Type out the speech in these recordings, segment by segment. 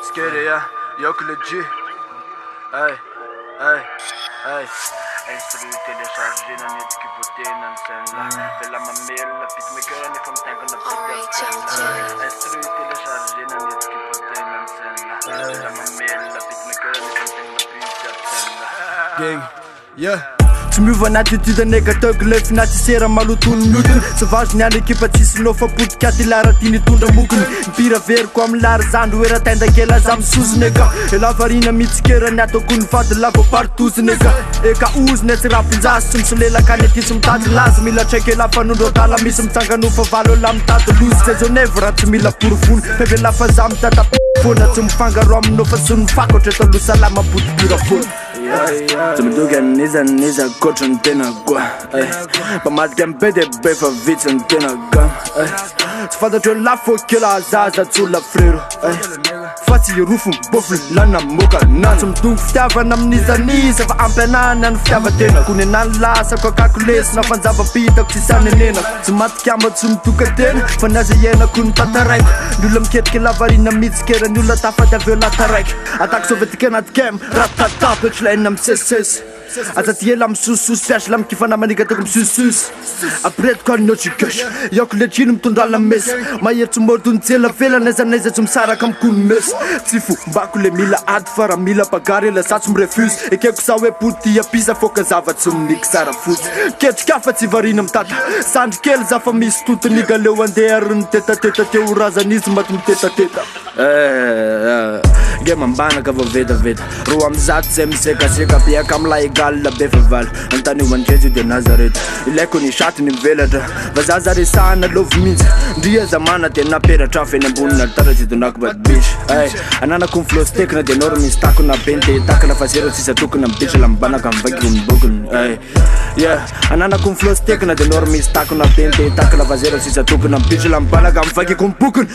Scared, yeah, Yoko legit. Ay. Instruit téléchargé dans net qui votait dans scène là. Fais la mamelle, la petite mécanique, les femmes t'inquiètent dans la petite. Instruit téléchargé dans net qui votait dans scène là. Fais la mamelle, la petite mécanique, les femmes t'inquiètent dans la petite. Gang, yeah. Tsy miova ny attitude négative le finatisera malotony miodiny sauvage ny any ekipa tsisy nofapotika ty laratiany tondra mokony mpira veriko amin'ny lary zandro hoe raha tendakela za misozony eka elavarina mitsikera ny ataoko ny fady lava partoziny eka oziny tsy rapinjasy tsy misolelaka ny aty tsy mitady lazy mila traika elafanondro adala misy mitsanganofa valo la mitady lozy zay zao nevra tsy mila porofony feve lafa za mitatapfona tsy mifangaro aminofa sy ny fakotra talo salama potipira fona Tsy midoky an'izaniza kotra ny tena koa mpamatika mbe de be fa vitsy ny tena ga tsy fantatro lafo kela zaza tsola frero fa tsy rofo mibofy lana moka na tsy midongo fitiavana amin'izaniza fa ampianana ny fitiavatena kony anany lasako akakolesina fanjava-pitako tsy sanenenako tsy matikamba tsy mitoka tena fa naza ienako ny tataraiko ny olona miketika lavarina mitsikera ny olona tafady aveo lataraiko atako sovetika anaty kem ratatapa ohatrilay misesisesy aza ty ela misosososy piasy la mikifana manika toko misusosy apretiko aninotrikesy iako letrino mitondra ala mesy mahery tsy mordony tsela vela naizanaiza tsy misaraka amikony mesy tsy fombako le mila ady fa raha mila bagary ela za tsy mirefuse ekeko sa hoe poti apisa foka zava tsy miniky sara fotsy ketrikafa tsy varina mitata sandry kely za fa misy totoniga leo andeha ary ny tetateta teo razanizy maty mitetateta ge mambanaka va vetaveta ro amzato zay misekaseka piaka amla egal la be fa vala antany hoanjejo de nazareta ilaiko ny saty ny mivelatra va za zaresahana lovy mihitsy ndria zamana de naperatra feny ambonina altara tsy donako badibisy ananako ny flostekina de noro misy takona bente takana fa zero tsisa tokona mibitra la mibanaka mivaiky mibokony ananako ny flostekina de noro misy takona bente takana fa zero tsisa tokona mibitra la mibanaka mivaiky mibokony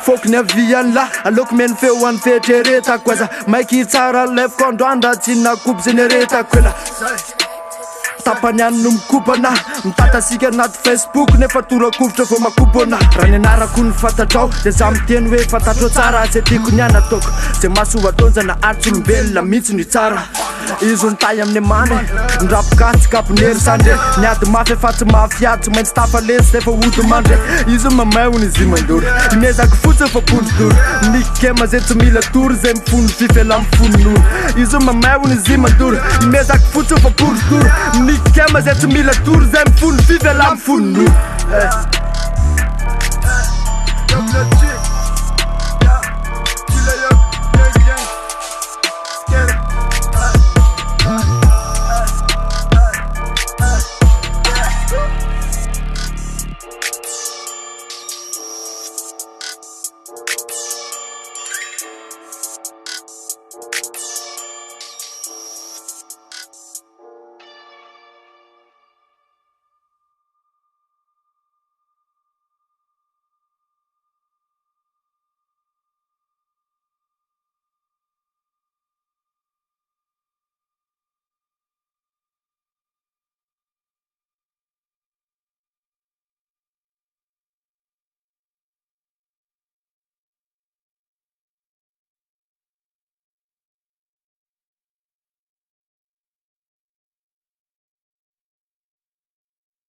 fokony aviany la aloko meny feo any fetreretako aza maiky tsara lefoko androandra tsy nakoby zeneretako ela tapany any no mikopana mitatasika anaty facebook nefa torakovitra vo makopana raha ny anarako ny fantatrao de za miteny hoe fantatro tsara zay tiako ny anataoko zay masovatonjana aritsolombelona mihitsy ny tsara izy nitay amin'ny amany ndrapikatsikaponery sandre niady mafy efa tsy mafiady tsy maintsy tafalesy efa ody mandre izy mamaony izy mandoro imezako fotsy efa pondrodoro mikema zay tsy mila tory zay mifono fifela mifononoro izy mamaony izy mandoro imezako fotsy efa pondrodoro mikema zay tsy mila tory zay mifono fifela mifononoro